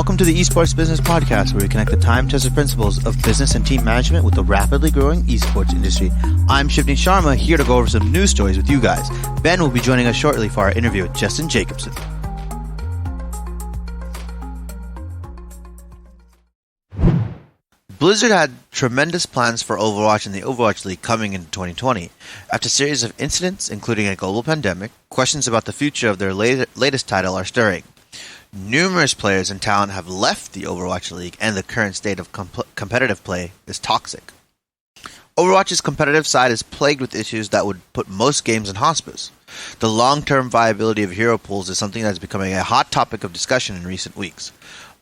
Welcome to the Esports Business Podcast, where we connect the time-tested principles of business and team management with the rapidly growing esports industry. I'm Shivnit Sharma, here to go over some news stories with you guys. Ben will be joining us shortly for our interview with Justin Jacobson. Blizzard had tremendous plans for Overwatch and the Overwatch League coming into 2020. After a series of incidents, including a global pandemic, questions about the future of their latest title are stirring. Numerous players and talent have left the Overwatch League, and the current state of competitive play is toxic. Overwatch's competitive side is plagued with issues that would put most games in hospice. The long-term viability of hero pools is something that is becoming a hot topic of discussion in recent weeks.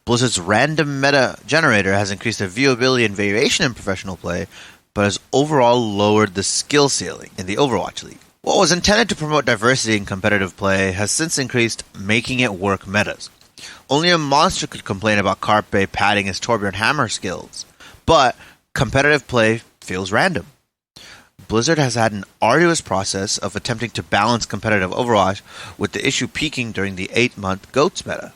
Blizzard's random meta generator has increased the viewability and variation in professional play, but has overall lowered the skill ceiling in the Overwatch League. What was intended to promote diversity in competitive play has since increased, making it work metas. Only a monster could complain about Carpe padding his Torbjorn hammer skills, but competitive play feels random. Blizzard has had an arduous process of attempting to balance competitive Overwatch, with the issue peaking during the 8-month GOATS meta.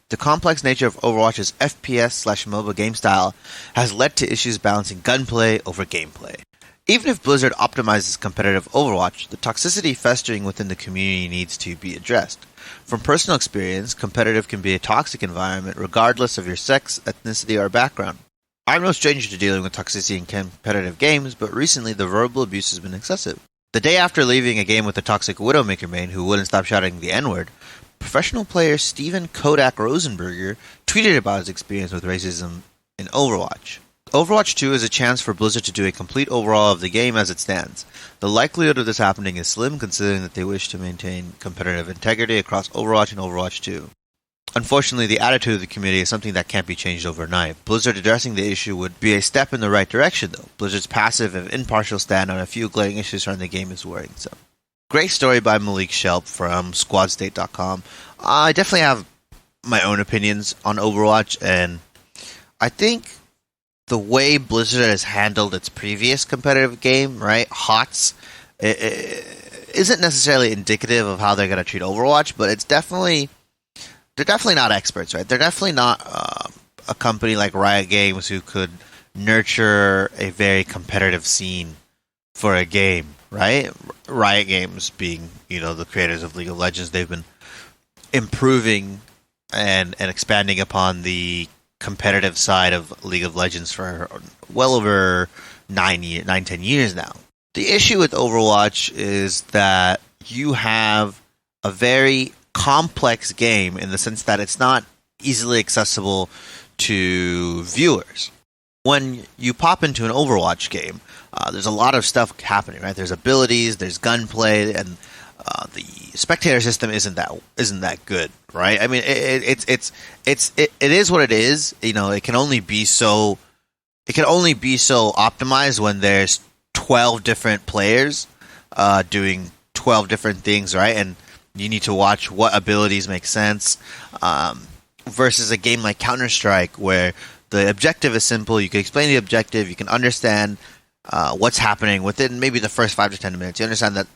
The complex nature of Overwatch's FPS/MOBA game style has led to issues balancing gunplay over gameplay. Even if Blizzard optimizes competitive Overwatch, the toxicity festering within the community needs to be addressed. From personal experience, competitive can be a toxic environment regardless of your sex, ethnicity, or background. I'm no stranger to dealing with toxicity in competitive games, but recently the verbal abuse has been excessive. The day after leaving a game with a toxic Widowmaker main who wouldn't stop shouting the N-word, professional player Steven Kodak Rosenberger tweeted about his experience with racism in Overwatch. Overwatch 2 is a chance for Blizzard to do a complete overhaul of the game as it stands. The likelihood of this happening is slim, considering that they wish to maintain competitive integrity across Overwatch and Overwatch 2. Unfortunately, the attitude of the community is something that can't be changed overnight. Blizzard addressing the issue would be a step in the right direction, though. Blizzard's passive and impartial stand on a few glaring issues around the game is worrying some. Great story by Malik Shelp from SquadState.com. I definitely have my own opinions on Overwatch, and I think the way Blizzard has handled its previous competitive game, right, HOTS, it isn't necessarily indicative of how they're going to treat Overwatch, but they're definitely not experts, right? They're definitely not a company like Riot Games who could nurture a very competitive scene for a game, right? Riot Games being, the creators of League of Legends, they've been improving and expanding upon the competitive side of League of Legends for well over 10 years now. The issue with Overwatch is that you have a very complex game in the sense that it's not easily accessible to viewers. When you pop into an Overwatch game, there's a lot of stuff happening, right? There's abilities, there's gunplay, and the spectator system isn't that good, right? I mean, it is what it is. It can only be so optimized when there's 12 different players doing 12 different things, right? And you need to watch what abilities make sense versus a game like Counter-Strike where the objective is simple. You can explain the objective. You can understand what's happening within maybe the first 5 to 10 minutes. You understand that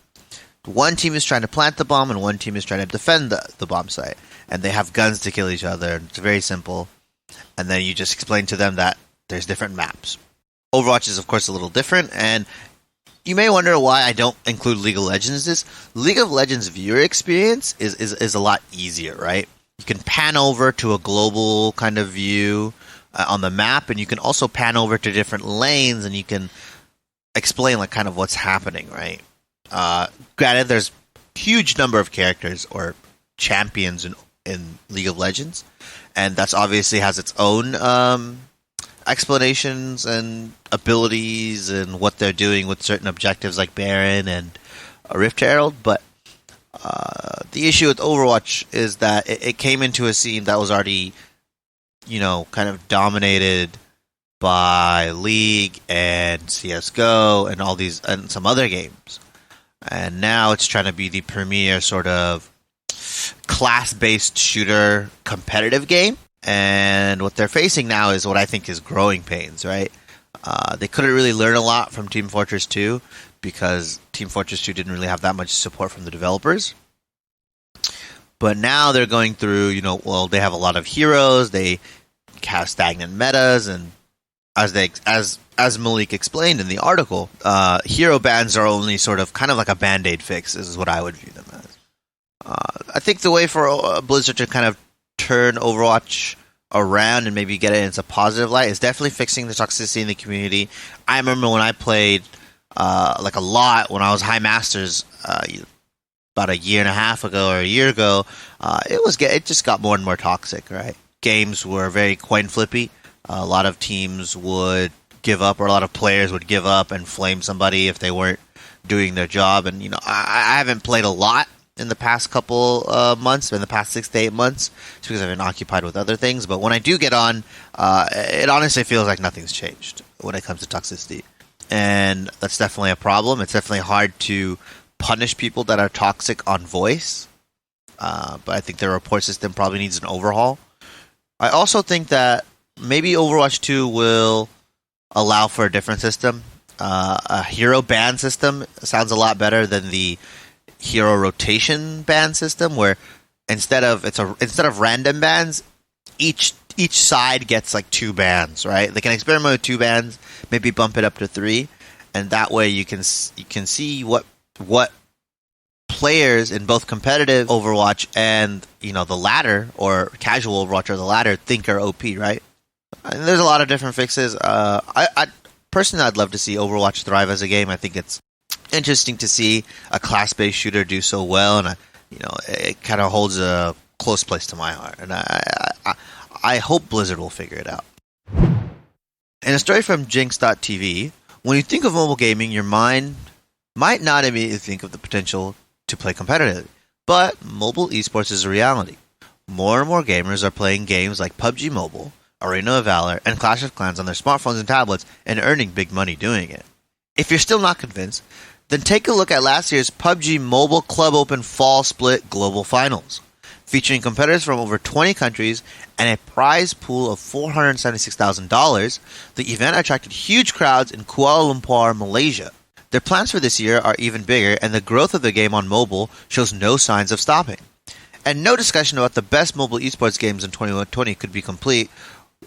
one team is trying to plant the bomb and one team is trying to defend the bomb site. And they have guns to kill each other. It's very simple. And then you just explain to them that there's different maps. Overwatch is, of course, a little different. And you may wonder why I don't include League of Legends in this. League of Legends viewer experience is a lot easier, right? You can pan over to a global kind of view on the map, and you can also pan over to different lanes, and you can explain kind of what's happening, right? Granted, there's a huge number of characters or champions in League of Legends, and that's obviously has its own explanations and abilities and what they're doing with certain objectives like Baron and Rift Herald, but the issue with Overwatch is that it came into a scene that was already kind of dominated by League and CSGO and all these and some other games. And now it's trying to be the premier sort of class-based shooter competitive game. And what they're facing now is what I think is growing pains, right? They couldn't really learn a lot from Team Fortress 2 because Team Fortress 2 didn't really have that much support from the developers. But now they're going through, they have a lot of heroes. They have stagnant metas, and as Malik explained in the article, hero bans are only sort of kind of like a band-aid fix, is what I would view them as. I think the way for Blizzard to kind of turn Overwatch around and maybe get it into a positive light is definitely fixing the toxicity in the community. I remember when I played like a lot when I was High Masters about a year and a half ago or a year ago. It just got more and more toxic, right? Games were very coin flippy. A lot of teams would give up, or a lot of players would give up and flame somebody if they weren't doing their job. And I haven't played a lot in the past couple months, in the past 6 to 8 months, just because I've been occupied with other things. But when I do get on, it honestly feels like nothing's changed when it comes to toxicity. And that's definitely a problem. It's definitely hard to punish people that are toxic on voice. But I think their report system probably needs an overhaul. I also think that maybe Overwatch 2 will allow for a different system. A hero ban system sounds a lot better than the hero rotation ban system, where instead of random bans, each side gets like 2 bans, right? They can experiment with 2 bans, maybe bump it up to 3, and that way you can see what players in both competitive Overwatch and the ladder or casual Overwatch or the ladder think are OP, right? And there's a lot of different fixes. I personally, I'd love to see Overwatch thrive as a game. I think it's interesting to see a class-based shooter do so well, and it kind of holds a close place to my heart. And I hope Blizzard will figure it out. In a story from Jinx.tv, when you think of mobile gaming, your mind might not immediately think of the potential to play competitively, but mobile esports is a reality. More and more gamers are playing games like PUBG Mobile, Arena of Valor, and Clash of Clans on their smartphones and tablets, and earning big money doing it. If you're still not convinced, then take a look at last year's PUBG Mobile Club Open Fall Split Global Finals. Featuring competitors from over 20 countries and a prize pool of $476,000, the event attracted huge crowds in Kuala Lumpur, Malaysia. Their plans for this year are even bigger, and the growth of the game on mobile shows no signs of stopping. And no discussion about the best mobile esports games in 2020 could be complete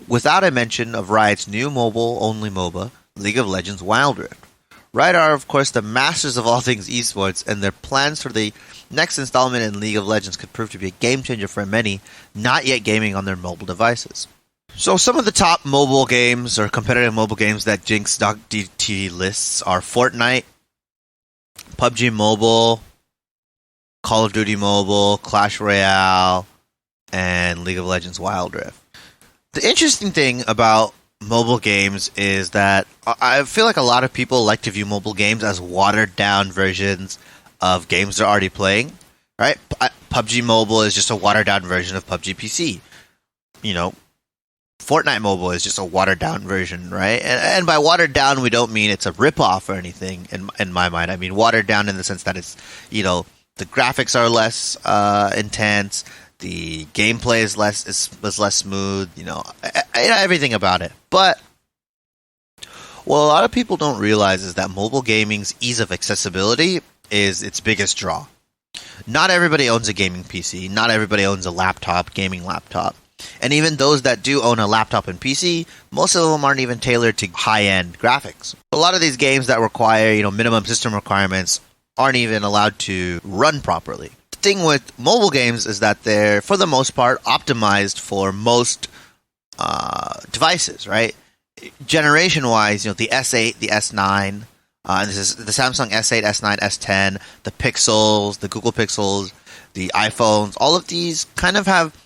without a mention of Riot's new mobile-only MOBA, League of Legends Wild Rift. Riot are, of course, the masters of all things esports, and their plans for the next installment in League of Legends could prove to be a game-changer for many not yet gaming on their mobile devices. So some of the top mobile games, or competitive mobile games that Jinx.tv lists are Fortnite, PUBG Mobile, Call of Duty Mobile, Clash Royale, and League of Legends Wild Rift. The interesting thing about mobile games is that I feel like a lot of people like to view mobile games as watered-down versions of games they're already playing, right? PUBG Mobile is just a watered-down version of PUBG PC. Fortnite Mobile is just a watered-down version, right? And by watered-down, we don't mean it's a rip-off or anything, in my mind. I mean watered-down in the sense that it's, the graphics are less intense, the gameplay is less smooth, everything about it. But what a lot of people don't realize is that mobile gaming's ease of accessibility is its biggest draw. Not everybody owns a gaming PC. Not everybody owns a gaming laptop. And even those that do own a laptop and PC, most of them aren't even tailored to high-end graphics. A lot of these games that require, minimum system requirements aren't even allowed to run properly. The thing with mobile games is that they're, for the most part, optimized for most devices, right? Generation-wise, the S8, the S9, and this is the Samsung S8, S9, S10, the Pixels, the Google Pixels, the iPhones, all of these kind of have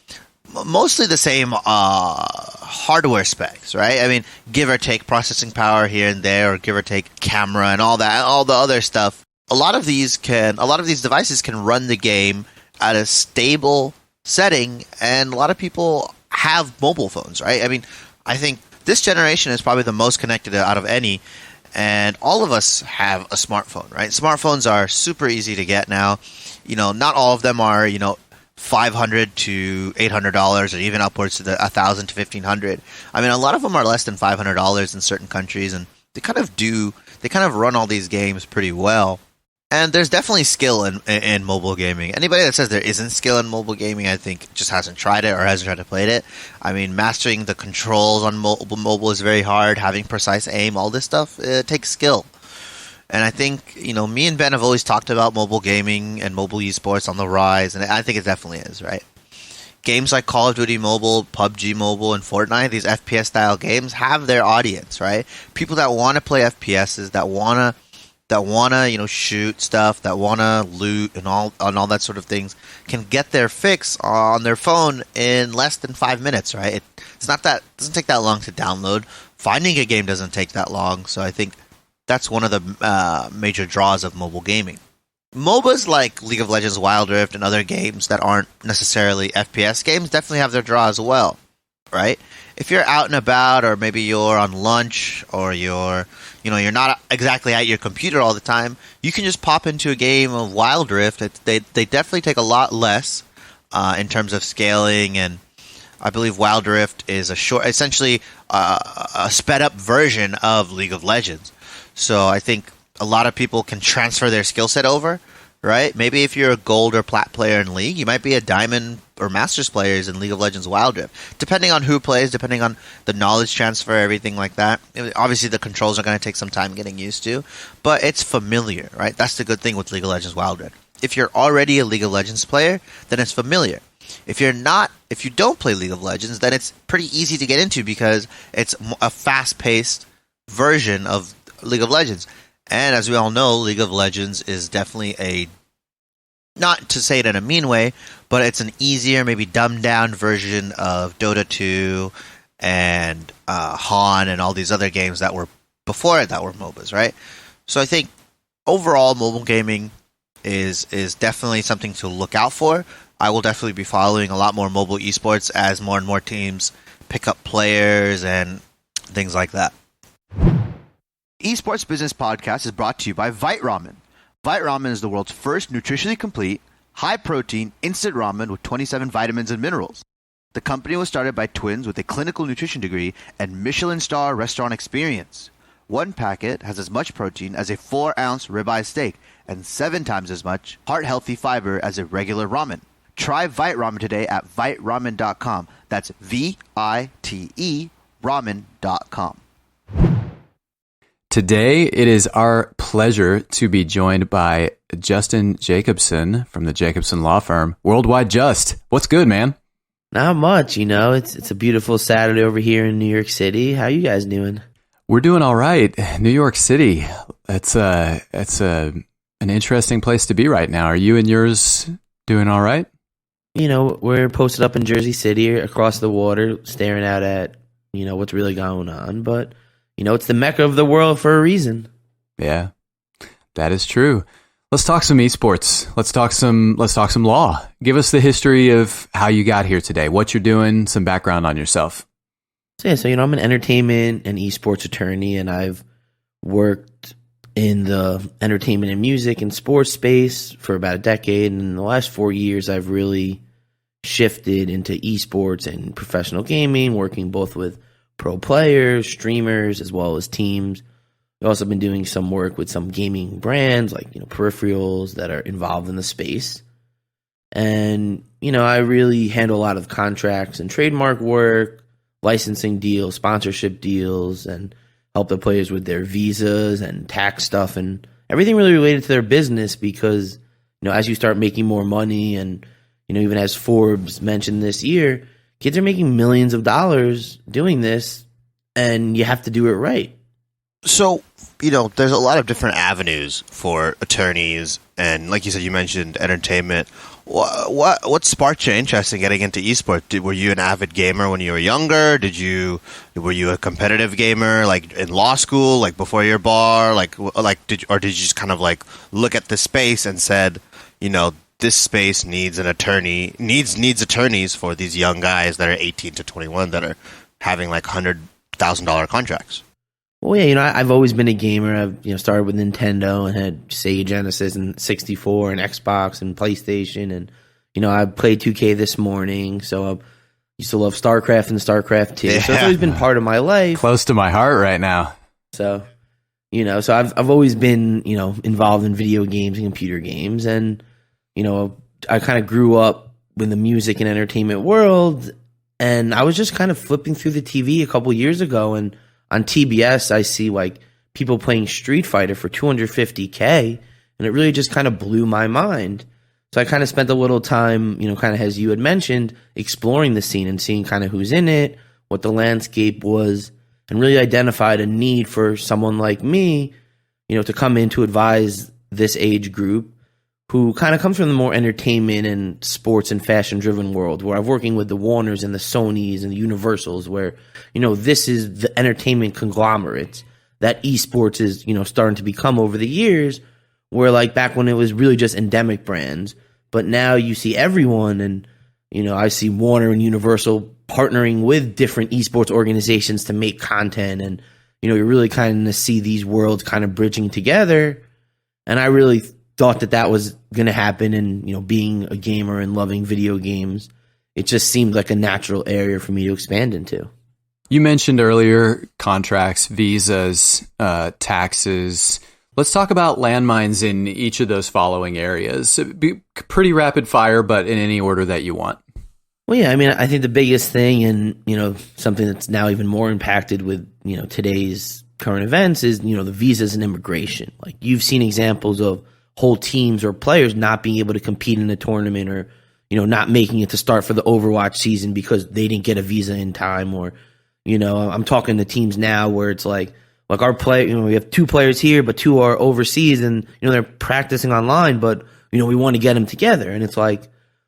mostly the same hardware specs, right? I mean, give or take processing power here and there, or give or take camera and all that, all the other stuff. A lot of these devices can run the game at a stable setting, and a lot of people have mobile phones, right? I mean, I think this generation is probably the most connected out of any, and all of us have a smartphone, right? Smartphones are super easy to get now. Not all of them are, $500 to $800, or even upwards to the $1,000 to $1,500. I mean, a lot of them are less than $500 in certain countries, and they kind of run all these games pretty well. And there's definitely skill in mobile gaming. Anybody that says there isn't skill in mobile gaming, I think just hasn't tried it or hasn't tried to play it. I mean, mastering the controls on mobile is very hard. Having precise aim, all this stuff, it takes skill. And I think, me and Ben have always talked about mobile gaming and mobile esports on the rise, and I think it definitely is, right? Games like Call of Duty Mobile, PUBG Mobile, and Fortnite, these FPS-style games, have their audience, right? People that want to play FPSs, that wanna shoot stuff, that wanna loot and all that sort of things, can get their fix on their phone in less than 5 minutes, right? It doesn't take that long to download. Finding a game doesn't take that long, so I think that's one of the major draws of mobile gaming. MOBAs like League of Legends, Wild Rift, and other games that aren't necessarily FPS games definitely have their draw as well, right? If you're out and about, or maybe you're on lunch, or you're not exactly at your computer all the time, you can just pop into a game of Wild Rift. They definitely take a lot less in terms of scaling, and I believe Wild Rift is essentially a sped up version of League of Legends. So I think a lot of people can transfer their skill set over, right? Maybe if you're a gold or plat player in League, you might be a diamond or masters players in League of Legends Wild Rift. Depending on who plays, depending on the knowledge transfer, everything like that. Obviously, the controls are going to take some time getting used to, but it's familiar, right? That's the good thing with League of Legends Wild Rift. If you're already a League of Legends player, then it's familiar. If you don't play League of Legends, then it's pretty easy to get into because it's a fast-paced version of League of Legends. And as we all know, League of Legends is definitely not to say it in a mean way, but it's an easier, maybe dumbed down version of Dota 2 and Han and all these other games that were before it that were MOBAs, right? So I think overall mobile gaming is definitely something to look out for. I will definitely be following a lot more mobile esports as more and more teams pick up players and things like that. Esports Business Podcast is brought to you by Vite Ramen. Vite Ramen is the world's first nutritionally complete, high-protein, instant ramen with 27 vitamins and minerals. The company was started by twins with a clinical nutrition degree and Michelin star restaurant experience. One packet has as much protein as a 4-ounce ribeye steak and 7 times as much heart-healthy fiber as a regular ramen. Try Vite Ramen today at viteramen.com. That's VITE ramen.com. Today, it is our pleasure to be joined by Justin Jacobson from the Jacobson Law Firm, Worldwide Just. What's good, man? Not much, It's a beautiful Saturday over here in New York City. How you guys doing? We're doing all right. New York City. It's an interesting place to be right now. Are you and yours doing all right? We're posted up in Jersey City across the water, staring out at, what's really going on, but it's the mecca of the world for a reason. Yeah, that is true. Let's talk some esports. Let's talk some law. Give us the history of how you got here today, what you're doing, some background on yourself. So I'm an entertainment and esports attorney, and I've worked in the entertainment and music and sports space for about a decade. And in the last 4 years, I've really shifted into esports and professional gaming, working both with pro players, streamers, as well as teams. We've also been doing some work with some gaming brands like, peripherals that are involved in the space. And, I really handle a lot of contracts and trademark work, licensing deals, sponsorship deals, and help the players with their visas and tax stuff and everything really related to their business because, as you start making more money and, even as Forbes mentioned this year, kids are making millions of dollars doing this, and you have to do it right. So, there's a lot of different avenues for attorneys, and like you said, you mentioned entertainment. What sparked your interest in getting into esports? Were you an avid gamer when you were younger? Were you a competitive gamer, like in law school, like before your bar? Did you just kind of like look at the space and said, this space needs an attorney, needs attorneys for these young guys that are 18 to 21 that are having like $100,000 contracts? Well, yeah, I've always been a gamer. I've, started with Nintendo and had Sega Genesis and 64 and Xbox and PlayStation. And, I played 2K this morning. So I used to love StarCraft and StarCraft 2. Yeah. So it's always been part of my life. Close to my heart right now. So, So I've always been, involved in video games and computer games. And, I kind of grew up in the music and entertainment world. And I was just kind of flipping through the TV a couple years ago. And on TBS, I see like people playing Street Fighter for $250K. And it really just kind of blew my mind. So I kind of spent a little time, kind of as you had mentioned, exploring the scene and seeing kind of who's in it, what the landscape was, and really identified a need for someone like me, to come in to advise this age group who kind of comes from the more entertainment and sports and fashion driven world, where I'm working with the Warners and the Sonys and the Universals, where, this is the entertainment conglomerates that esports is, starting to become over the years, where like back when it was really just endemic brands, but now you see everyone, and, I see Warner and Universal partnering with different esports organizations to make content, and, you're really kind of see these worlds kind of bridging together. And I really thought that was going to happen. And, being a gamer and loving video games, it just seemed like a natural area for me to expand into. You mentioned earlier contracts, visas, taxes. Let's talk about landmines in each of those following areas. Be pretty rapid fire, but in any order that you want. Well, yeah, I mean, I think the biggest thing, and, something that's now even more impacted with, today's current events is, the visas and immigration. Like, you've seen examples of whole teams or players not being able to compete in a tournament, or, not making it to start for the Overwatch season because they didn't get a visa in time. Or, I'm talking to teams now where it's like our play, we have 2 players here, but 2 are overseas, and, they're practicing online, but, we want to get them together. And it's like,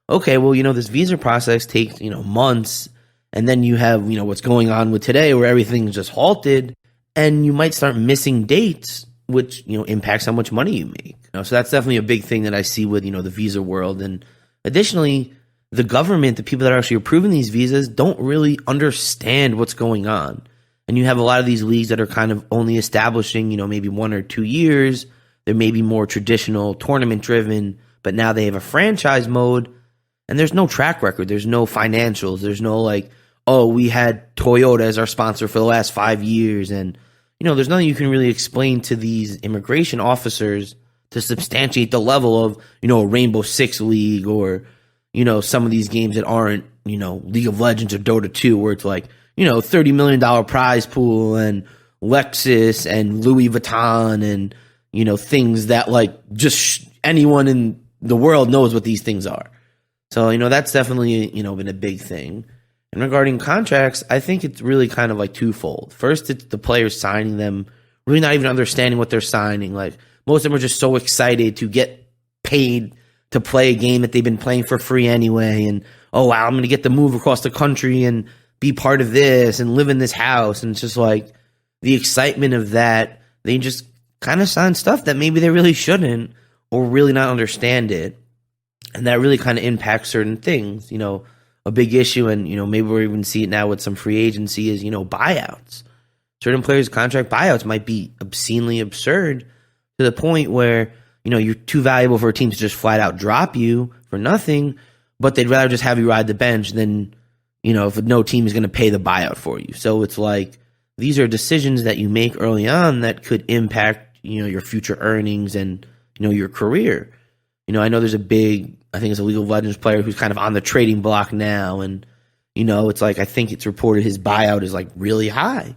okay, well, this visa process takes, months. And then you have, what's going on with today where everything's just halted, and you might start missing dates, which, impacts how much money you make. So that's definitely a big thing that I see with, the visa world. And additionally, the government, the people that are actually approving these visas, don't really understand what's going on. And you have a lot of these leagues that are kind of only establishing, maybe 1 or 2 years. They're maybe more traditional tournament driven, but now they have a franchise mode. And there's no track record. There's no financials. There's no like, oh, we had Toyota as our sponsor for the last 5 years. And, there's nothing you can really explain to these immigration officers to substantiate the level of, a Rainbow Six League, or, some of these games that aren't, League of Legends or Dota 2, where it's like, $30 million prize pool and Lexus and Louis Vuitton and, things that like just anyone in the world knows what these things are. So, that's definitely, been a big thing. And regarding contracts, I think it's really kind of like twofold. First, it's the players signing them, really not even understanding what they're signing. Like, most of them are just so excited to get paid to play a game that they've been playing for free anyway. And, oh, wow, I'm going to get to move across the country and be part of this and live in this house. And it's just like the excitement of that. They just kind of sign stuff that maybe they really shouldn't, or really not understand it. And that really kind of impacts certain things. A big issue, and, maybe we're even see it now with some free agency, is, buyouts. Certain players' contract buyouts might be obscenely absurd to the point where, you're too valuable for a team to just flat out drop you for nothing, but they'd rather just have you ride the bench than, if no team is going to pay the buyout for you. So it's like, these are decisions that you make early on that could impact, your future earnings and, your career. I know there's I think it's a League of Legends player who's kind of on the trading block now. And, it's like, I think it's reported his buyout is like really high.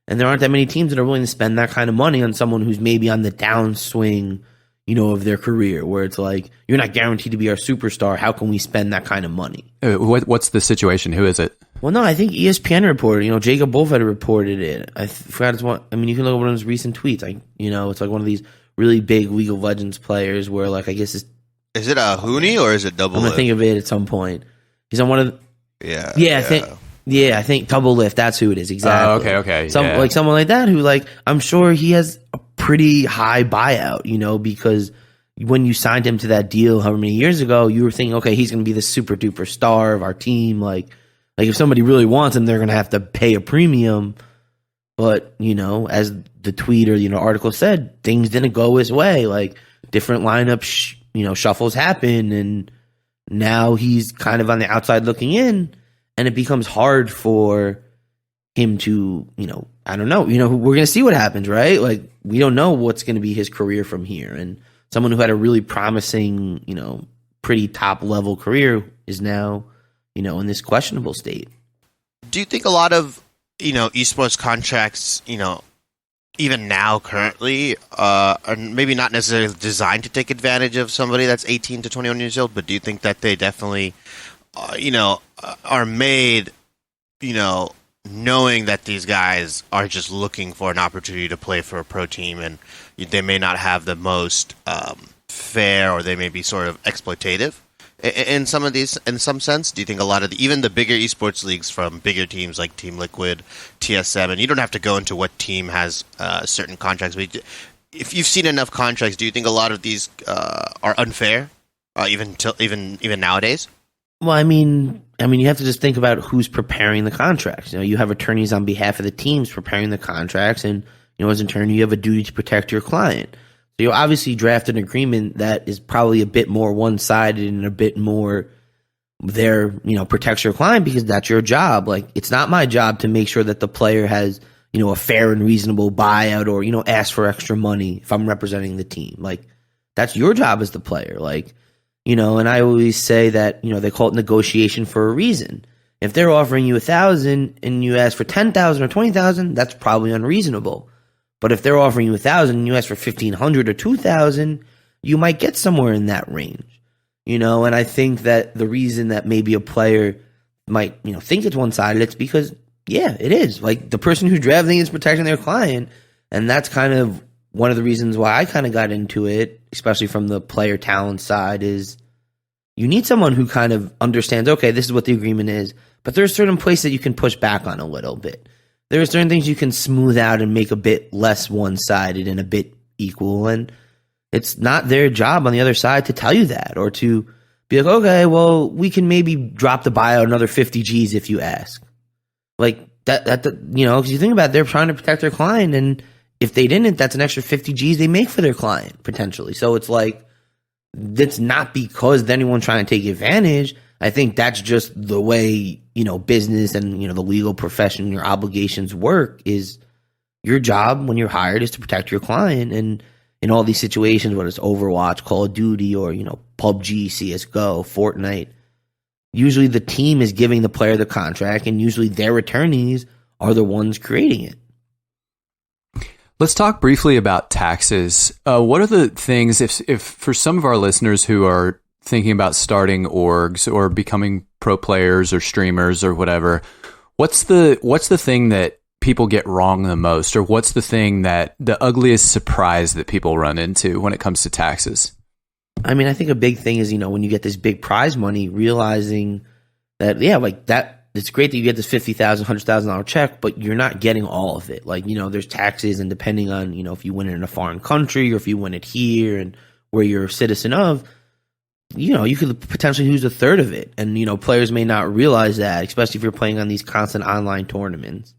And there aren't that many teams that are willing to spend that kind of money on someone who's maybe on the downswing, of their career, where it's like, you're not guaranteed to be our superstar. How can we spend that kind of money? What's the situation? Who is it? Well, no, I think ESPN reported, Jacob Bullfed reported it. I forgot his one. I mean, you can look at one of his recent tweets. It's like one of these really big League of Legends players where, like, I guess it's, is it a Hooney or is it Double Lift? I'm going to think of it at some point. He's on one of the... Yeah. I think Double Lift, that's who it is, exactly. Okay. Like someone like that who, like, I'm sure he has a pretty high buyout, because when you signed him to that deal however many years ago, you were thinking, okay, he's going to be the super duper star of our team. Like if somebody really wants him, they're going to have to pay a premium. But, as the tweet or, article said, things didn't go his way. Like, different lineups, shuffles happen, and now he's kind of on the outside looking in, and it becomes hard for him to, I don't know. We're going to see what happens, right? Like, we don't know what's going to be his career from here. And someone who had a really promising, pretty top level career is now, in this questionable state. Do you think a lot of, esports contracts, even now currently, are maybe not necessarily designed to take advantage of somebody that's 18 to 21 years old, but do you think that they definitely, are made, knowing that these guys are just looking for an opportunity to play for a pro team, and they may not have the most fair, or they may be sort of exploitative in some of these, in some sense? Do you think a lot of even the bigger esports leagues from bigger teams like Team Liquid, TSM, and you don't have to go into what team has certain contracts, but if you've seen enough contracts, do you think a lot of these are unfair, even nowadays? Well, I mean, you have to just think about who's preparing the contracts. You have attorneys on behalf of the teams preparing the contracts, and as an attorney, you have a duty to protect your client. So you obviously draft an agreement that is probably a bit more one-sided and a bit more there, protects your client, because that's your job. Like, it's not my job to make sure that the player has, a fair and reasonable buyout, or, ask for extra money if I'm representing the team. Like, that's your job as the player. Like, and I always say that, they call it negotiation for a reason. If they're offering you 1,000 and you ask for 10,000 or 20,000, that's probably unreasonable. But if they're offering you 1,000 and you ask for 1,500 or 2,000, you might get somewhere in that range. And I think that the reason that maybe a player might, think it's one-sided, it's because, yeah, it is. Like, the person who's drafting is protecting their client, and that's kind of one of the reasons why I kind of got into it, especially from the player talent side, is you need someone who kind of understands, okay, this is what the agreement is, but there's certain places that you can push back on a little bit. There are certain things you can smooth out and make a bit less one-sided and a bit equal, and it's not their job on the other side to tell you that, or to be like, okay, well, we can maybe drop the buyout another 50 G's if you ask. Like, because you think about it, they're trying to protect their client, and if they didn't, that's an extra 50 G's they make for their client, potentially. So it's like, that's not because anyone's trying to take advantage. I think that's just the way, business and, the legal profession, your obligations work. Is your job when you're hired is to protect your client. And in all these situations, whether it's Overwatch, Call of Duty, or, PUBG, CSGO, Fortnite, usually the team is giving the player the contract, and usually their attorneys are the ones creating it. Let's talk briefly about taxes. What are the things, if for some of our listeners who are thinking about starting orgs or becoming pro players or streamers or whatever, what's the thing that people get wrong the most, or what's the thing that the ugliest surprise that people run into when it comes to taxes? I mean, I think a big thing is, when you get this big prize money, realizing that, yeah, like that, it's great that you get this $50,000, $100,000 check, but you're not getting all of it. Like, there's taxes, and depending on, if you win it in a foreign country or if you win it here and where you're a citizen of, you could potentially lose a third of it. And, players may not realize that, especially if you're playing on these constant online tournaments.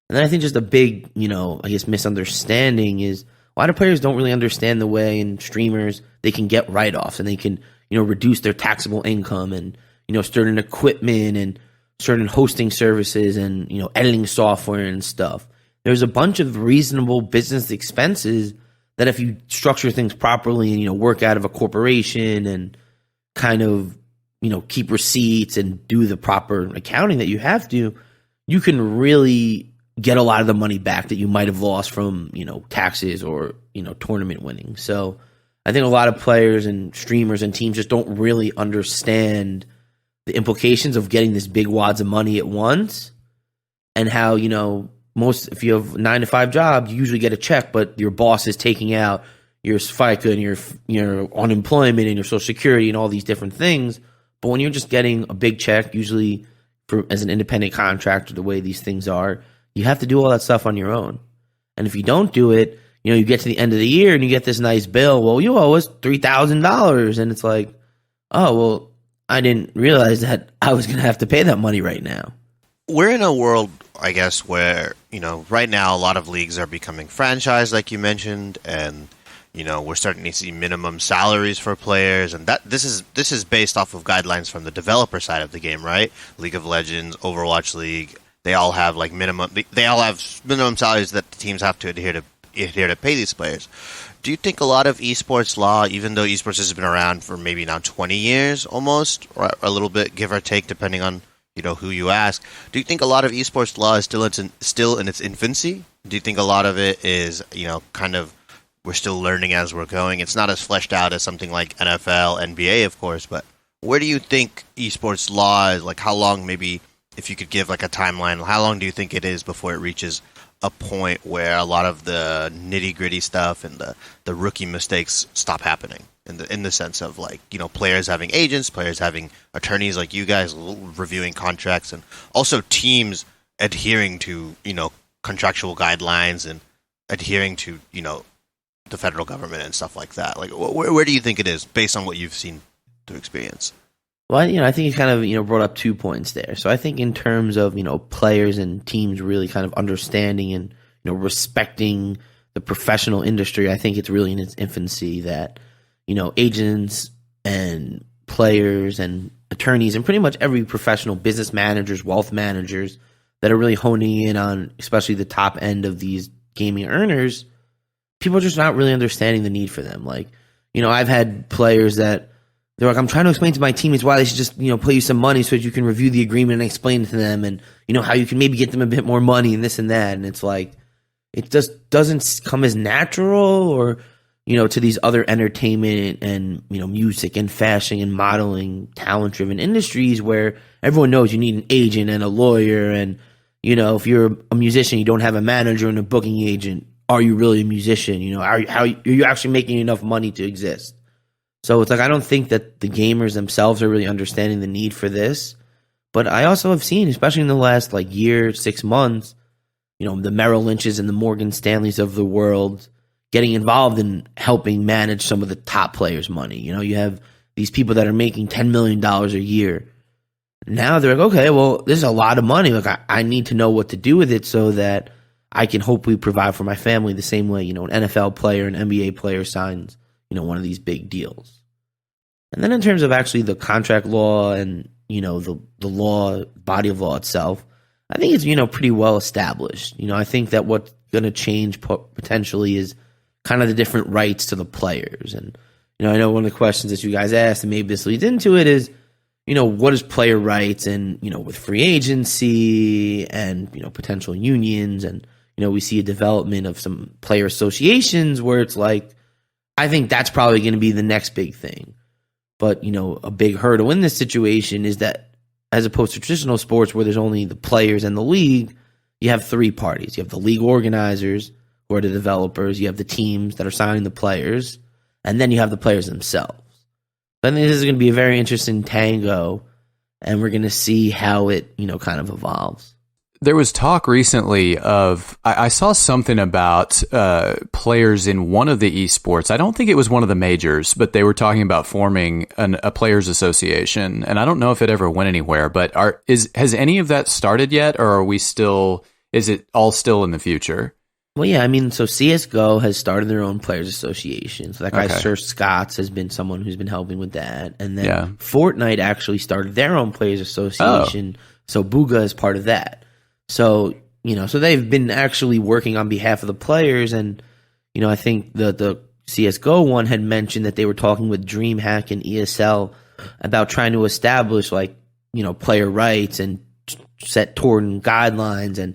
And then I think just a big, I guess misunderstanding is a lot of players don't really understand the way, and streamers, they can get write-offs, and they can, reduce their taxable income, and, certain equipment and certain hosting services and, editing software and stuff. There's a bunch of reasonable business expenses that if you structure things properly and, work out of a corporation and kind of, keep receipts and do the proper accounting that you have to, you can really get a lot of the money back that you might have lost from, taxes or, tournament winning. So I think a lot of players and streamers and teams just don't really understand the implications of getting this big wads of money at once, and how, if you have a 9-to-5 job, you usually get a check, but your boss is taking out your FICA and your unemployment and your Social Security and all these different things. But when you're just getting a big check, usually as an independent contractor, the way these things are, you have to do all that stuff on your own. And if you don't do it, you get to the end of the year and you get this nice bill. Well, you owe us $3,000. And it's like, oh, well, I didn't realize that I was going to have to pay that money right now. We're in a world, I guess, where, right now a lot of leagues are becoming franchised, like you mentioned, and, we're starting to see minimum salaries for players, and that this is based off of guidelines from the developer side of the game, right? League of Legends, Overwatch League, they all have like they all have minimum salaries that the teams have to adhere to pay these players. Do you think a lot of esports law, even though esports has been around for maybe now 20 years almost, or a little bit, give or take, depending on who you ask, do you think a lot of esports law is still in its infancy? Do you think a lot of it is kind of we're still learning as we're going? It's not as fleshed out as something like NFL, NBA, of course, but where do you think esports law is? Like, how long, maybe if you could give like a timeline, how long do you think it is before it reaches a point where a lot of the nitty gritty stuff and the rookie mistakes stop happening in the sense of like, players having agents, players having attorneys like you guys reviewing contracts, and also teams adhering to, contractual guidelines and adhering to, the federal government and stuff like that? Like, where do you think it is based on what you've seen through experience? Well, I think you kind of, brought up 2 points there. So I think in terms of, players and teams really kind of understanding and, respecting the professional industry, I think it's really in its infancy that, agents and players and attorneys and pretty much every professional business managers, wealth managers that are really honing in on especially the top end of these gaming earners, people are just not really understanding the need for them. Like, I've had players that they're like, I'm trying to explain to my teammates why they should just, pay you some money so that you can review the agreement and explain it to them, and, how you can maybe get them a bit more money and this and that. And it's like, it just doesn't come as natural or, to these other entertainment and, music and fashion and modeling, talent-driven industries where everyone knows you need an agent and a lawyer. And, if you're a musician, you don't have a manager and a booking agent. Are you really a musician? Are you actually making enough money to exist? So it's like, I don't think that the gamers themselves are really understanding the need for this. But I also have seen, especially in the last year, 6 months, the Merrill Lynches and the Morgan Stanleys of the world getting involved in helping manage some of the top players' money. You have these people that are making $10 million a year. Now they're like, okay, well, this is a lot of money. Like, I need to know what to do with it so that I can hopefully provide for my family the same way, an NFL player, an NBA player signs, one of these big deals. And then in terms of actually the contract law and, the law, body of law itself, I think it's, pretty well established. I think that what's going to change potentially is kind of the different rights to the players. And, I know one of the questions that you guys asked, and maybe this leads into it, is, what is player rights and, with free agency and, potential unions. And, we see a development of some player associations where it's like, I think that's probably going to be the next big thing. But, a big hurdle in this situation is that as opposed to traditional sports where there's only the players and the league, you have 3 parties. You have the league organizers, who are the developers. You have the teams that are signing the players. And then you have the players themselves. So I think this is going to be a very interesting tango. And we're going to see how it, kind of evolves. There was talk recently of, I saw something about players in one of the esports. I don't think it was one of the majors, but they were talking about forming a players association. And I don't know if it ever went anywhere, but has any of that started yet? Or is it all still in the future? Well, yeah, so CSGO has started their own players association. So that guy, Sir Scotts, has been someone who's been helping with that. And then Fortnite actually started their own players association. So Booga is part of that. So, so they've been actually working on behalf of the players. And, I think the CSGO one had mentioned that they were talking with DreamHack and ESL about trying to establish player rights and set tournament guidelines and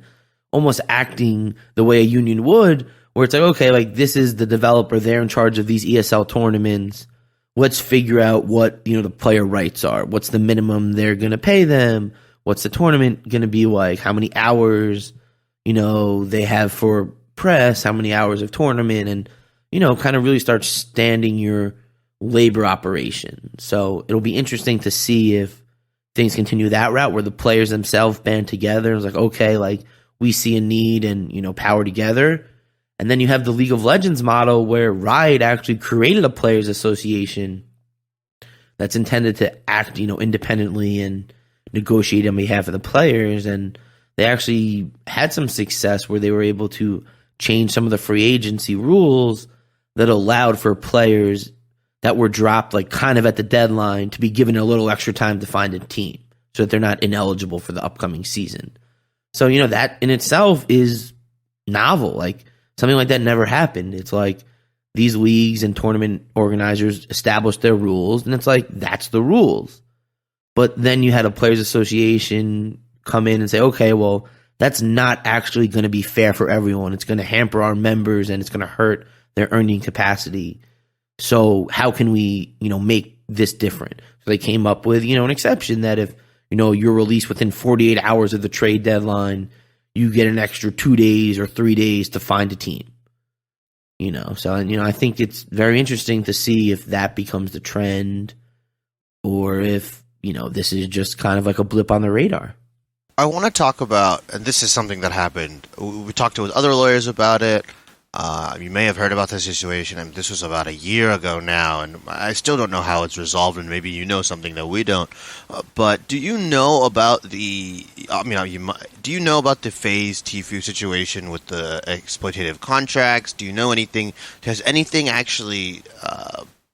almost acting the way a union would, where it's like, okay, this is the developer. They're in charge of these ESL tournaments. Let's figure out what, the player rights are. What's the minimum they're going to pay them? What's the tournament going to be like? How many hours, they have for press? How many hours of tournament? And, kind of really start standing your labor operation. So it'll be interesting to see if things continue that route where the players themselves band together. It's like, okay, we see a need and, power together. And then you have the League of Legends model where Riot actually created a players association that's intended to act, independently and negotiate on behalf of the players. And they actually had some success where they were able to change some of the free agency rules that allowed for players that were dropped kind of at the deadline to be given a little extra time to find a team so that they're not ineligible for the upcoming season. So, that in itself is novel. Like, something like that never happened. It's like these leagues and tournament organizers established their rules, and it's like, that's the rules. But then you had a players association come in and say, okay, well, that's not actually going to be fair for everyone. It's going to hamper our members and it's going to hurt their earning capacity. So how can we, make this different? So they came up with, an exception that if, you're released within 48 hours of the trade deadline, you get an extra 2 days or 3 days to find a team. So, I think it's very interesting to see if that becomes the trend or if, this is just kind of like a blip on the radar. I want to talk about, and this is something that happened. We talked to other lawyers about it. You may have heard about this situation, and this was about a year ago now, and I still don't know how it's resolved, and maybe you know something that we don't. But do you know about do you know about the FaZe Tfue situation with the exploitative contracts? Do you know anything? Has anything actually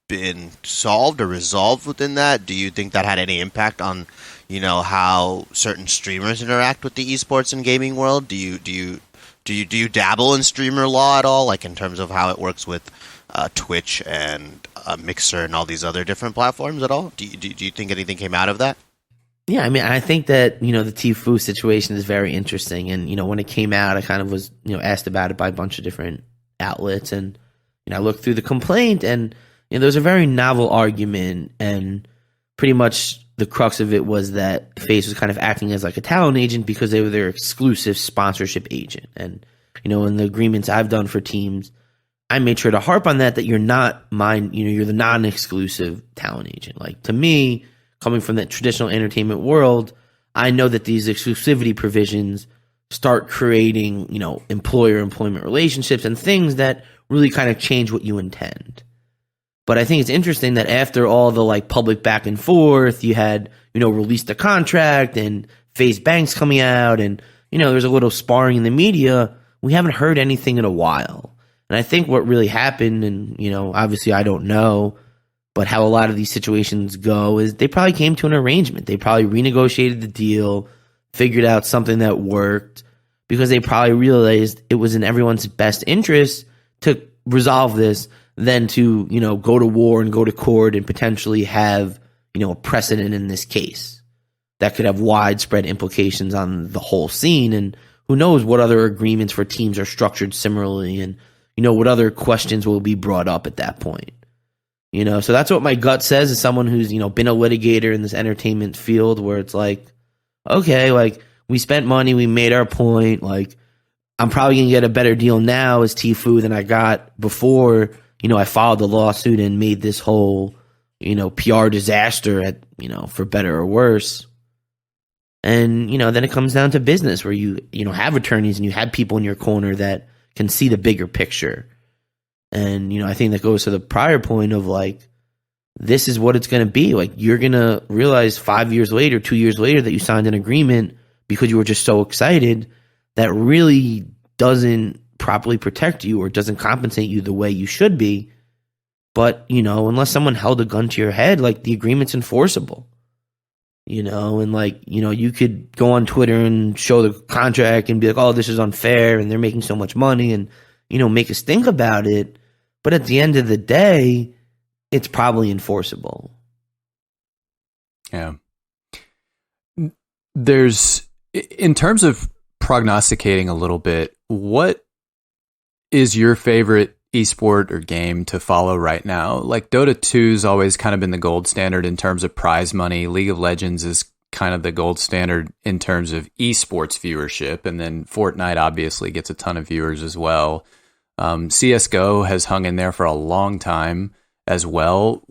been solved or resolved within that? Do you think that had any impact on, how certain streamers interact with the esports and gaming world? Do you dabble in streamer law at all, like in terms of how it works with Twitch and Mixer and all these other different platforms at all? Do you think anything came out of that? Yeah, I think that, the Tfue situation is very interesting. And, when it came out, I kind of was, asked about it by a bunch of different outlets. And, I looked through the complaint and, there was a very novel argument. And pretty much the crux of it was that FaZe was kind of acting as like a talent agent because they were their exclusive sponsorship agent. And, in the agreements I've done for teams, I made sure to harp on that you're not you're the non-exclusive talent agent. Like, to me, coming from that traditional entertainment world, I know that these exclusivity provisions start creating, employer-employment relationships and things that really kind of change what you intend. But I think it's interesting that after all the public back and forth, you had, released a contract and FaZe Banks coming out and, there's a little sparring in the media. We haven't heard anything in a while. And I think what really happened, and, obviously I don't know, but how a lot of these situations go is they probably came to an arrangement. They probably renegotiated the deal, figured out something that worked because they probably realized it was in everyone's best interest to resolve this than to, go to war and go to court and potentially have, a precedent in this case that could have widespread implications on the whole scene. And who knows what other agreements for teams are structured similarly and, what other questions will be brought up at that point. So that's what my gut says as someone who's, been a litigator in this entertainment field where it's like, okay, we spent money, we made our point, I'm probably going to get a better deal now as Tfue than I got before, I filed the lawsuit and made this whole, PR disaster for better or worse. And, then it comes down to business where you have attorneys and you have people in your corner that can see the bigger picture. And, I think that goes to the prior point of this is what it's going to be. You're going to realize 5 years later, 2 years later that you signed an agreement because you were just so excited that really doesn't properly protect you or doesn't compensate you the way you should be. But, unless someone held a gun to your head, the agreement's enforceable. And you could go on Twitter and show the contract and be like, oh, this is unfair and they're making so much money and, make us think about it. But at the end of the day, it's probably enforceable. Yeah. There's, in terms of prognosticating a little bit, what is your favorite esport or game to follow right now? Dota 2's always kind of been the gold standard in terms of prize money. League of Legends is kind of the gold standard in terms of esports viewership. And then Fortnite obviously gets a ton of viewers as well. CSGO has hung in there for a long time as well.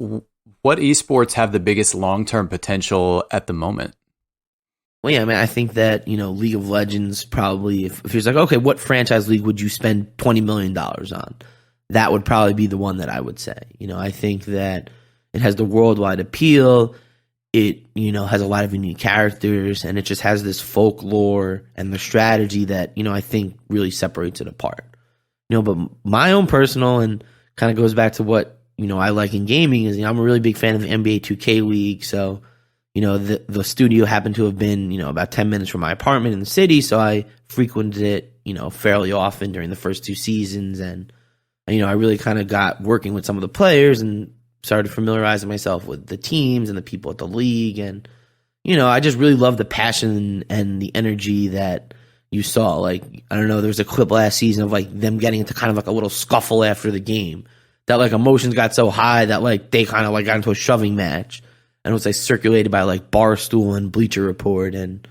What esports have the biggest long-term potential at the moment? Well, yeah, I think that, League of Legends probably, if he was like, okay, what franchise league would you spend $20 million on? That would probably be the one that I would say. I think that it has the worldwide appeal. It, has a lot of unique characters, and it just has this folklore and the strategy that, I think really separates it apart. But my own personal and kind of goes back to what, I like in gaming is, I'm a really big fan of the NBA 2K League. So, the studio happened to have been, about 10 minutes from my apartment in the city. So I frequented it, fairly often during the first 2 seasons. And, I really kind of got working with some of the players and started familiarizing myself with the teams and the people at the league. And, I just really love the passion and the energy that you saw. Like, I don't know, there was a clip last season of like them getting into kind of like a little scuffle after the game that like emotions got so high that like they kind of like got into a shoving match. And it was like circulated by like Barstool and Bleacher Report. And,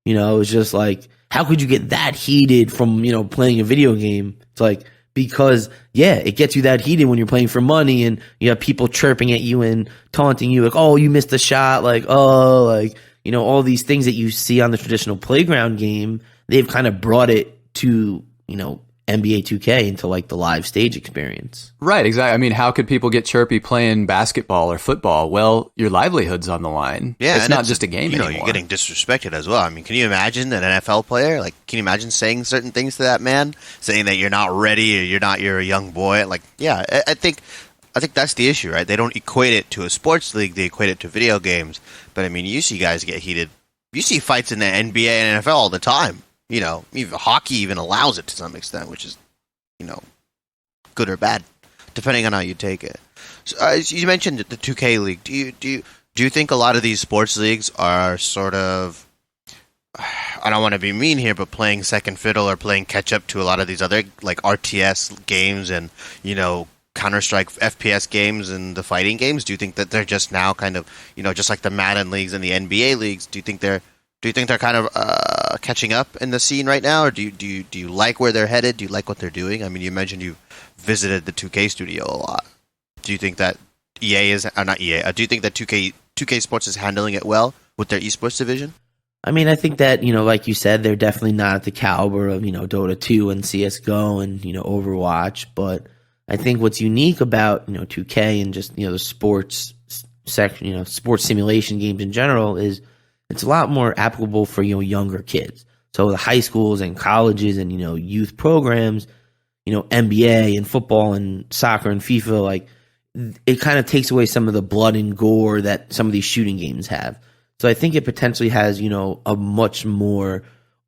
it was just like, how could you get that heated from, playing a video game? It's like, because, yeah, it gets you that heated when you're playing for money and you have people chirping at you and taunting you like, oh, you missed the shot. Like, oh, like, all these things that you see on the traditional playground game, they've kind of brought it to, NBA 2K into like the live stage experience. Right, exactly. I mean, how could people get chirpy playing basketball or football? Well, your livelihood's on the line. Yeah, it's not just a game anymore. You're getting disrespected as well. I mean, can you imagine an NFL player? Like, can you imagine saying certain things to that man? Saying that you're not ready or you're a young boy? Like, yeah, I think that's the issue, right? They don't equate it to a sports league. They equate it to video games. But, I mean, you see guys get heated. You see fights in the NBA and NFL all the time. Even hockey even allows it to some extent, which is, good or bad, depending on how you take it. So, you mentioned the 2K League. Do you think a lot of these sports leagues are sort of, I don't want to be mean here, but playing second fiddle or playing catch up to a lot of these other like RTS games and Counter-Strike FPS games and the fighting games? Do you think that they're just now kind of just like the Madden leagues and the NBA leagues? Do you think they're kind of catching up in the scene right now, or do you like where they're headed? Do you like what they're doing? I mean, you mentioned you visited the 2K studio a lot. Do you think that EA is not EA? Do you think that 2K Sports is handling it well with their esports division? I mean, I think that like you said, they're definitely not at the caliber of Dota 2 and CS:GO and Overwatch. But I think what's unique about 2K and just the sports section, sports simulation games in general is it's a lot more applicable for younger kids. So the high schools and colleges and youth programs, NBA and football and soccer and FIFA, like it kind of takes away some of the blood and gore that some of these shooting games have. So I think it potentially has a much more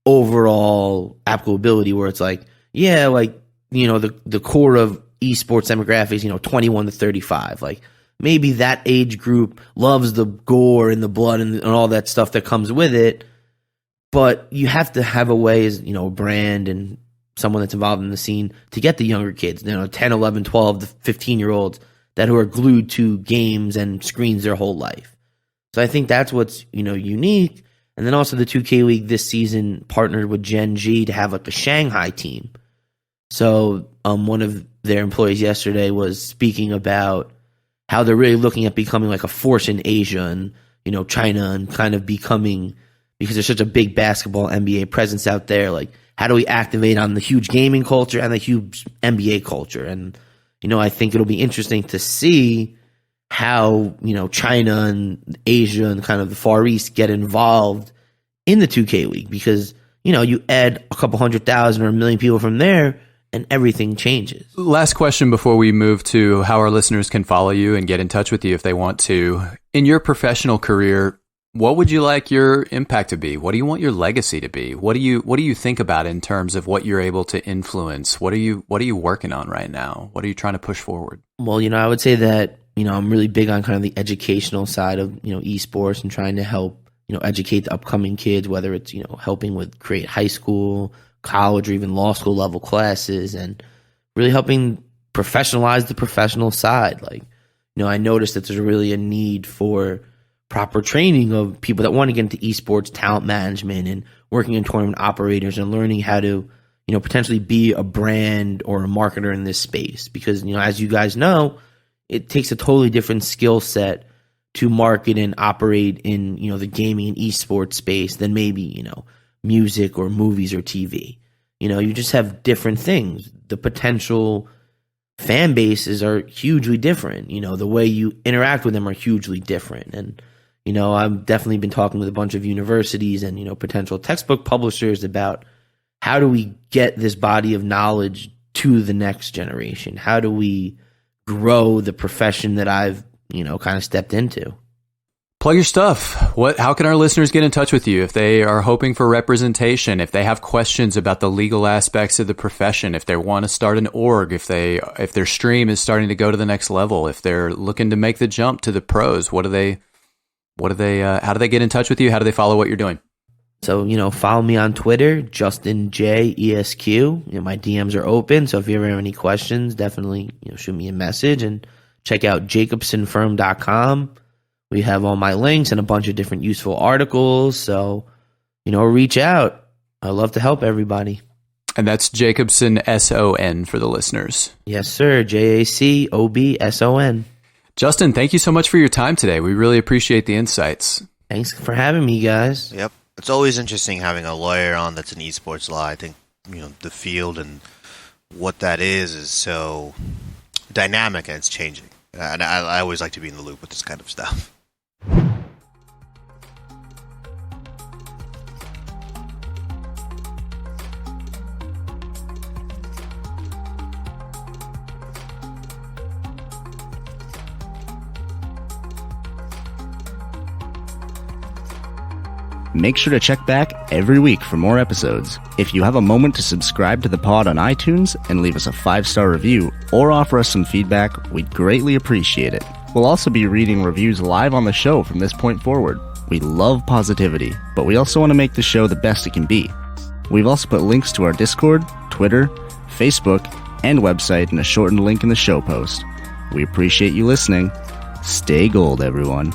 overall applicability where it's like, yeah, like the core of esports demographics, 21 to 35, like. Maybe that age group loves the gore and the blood and all that stuff that comes with it, but you have to have a way as, a brand and someone that's involved in the scene to get the younger kids, 10, 11, 12, the 15-year-olds that who are glued to games and screens their whole life. So I think that's what's, unique. And then also the 2K League this season partnered with Gen G to have like the Shanghai team. So one of their employees yesterday was speaking about how they're really looking at becoming like a force in Asia and, China and kind of becoming, because there's such a big basketball NBA presence out there, like how do we activate on the huge gaming culture and the huge NBA culture? And, I think it'll be interesting to see how, China and Asia and kind of the Far East get involved in the 2K League because, you add a couple 100,000 or 1 million people from there, and everything changes. Last question before we move to how our listeners can follow you and get in touch with you if they want to. In your professional career, what would you like your impact to be? What do you want your legacy to be? What do you think about in terms of what you're able to influence? What are you working on right now? What are you trying to push forward? Well, I would say that, I'm really big on kind of the educational side of, esports and trying to help, educate the upcoming kids, whether it's, helping with create high school, college, or even law school level classes, and really helping professionalize the professional side. Like, I noticed that there's really a need for proper training of people that want to get into esports, talent management, and working in tournament operators and learning how to, potentially be a brand or a marketer in this space. Because, as you guys know, it takes a totally different skill set to market and operate in, the gaming and esports space than maybe, music or movies or TV. You just have different things. The potential fan bases are hugely different. The way you interact with them are hugely different. And, I've definitely been talking with a bunch of universities and, potential textbook publishers about how do we get this body of knowledge to the next generation? How do we grow the profession that I've, kind of stepped into? Plug your stuff. How can our listeners get in touch with you if they are hoping for representation, if they have questions about the legal aspects of the profession, if they want to start an org, if their stream is starting to go to the next level, if they're looking to make the jump to the pros, how do they get in touch with you? How do they follow what you're doing? So, follow me on Twitter, Justin J ESQ. My DMs are open, so if you ever have any questions, definitely shoot me a message, and check out jacobsonfirm.com. We have all my links and a bunch of different useful articles. So, reach out. I love to help everybody. And that's Jacobson, SON for the listeners. Yes, sir. JACOBSON. Justin, thank you so much for your time today. We really appreciate the insights. Thanks for having me, guys. Yep. It's always interesting having a lawyer on that's an esports law. I think, the field and what that is so dynamic and it's changing. And I always like to be in the loop with this kind of stuff. Make sure to check back every week for more episodes. If you have a moment to subscribe to the pod on iTunes and leave us a 5-star review or offer us some feedback, we'd greatly appreciate it. We'll also be reading reviews live on the show from this point forward. We love positivity, but we also want to make the show the best it can be. We've also put links to our Discord, Twitter, Facebook, and website in a shortened link in the show post. We appreciate you listening. Stay gold, everyone.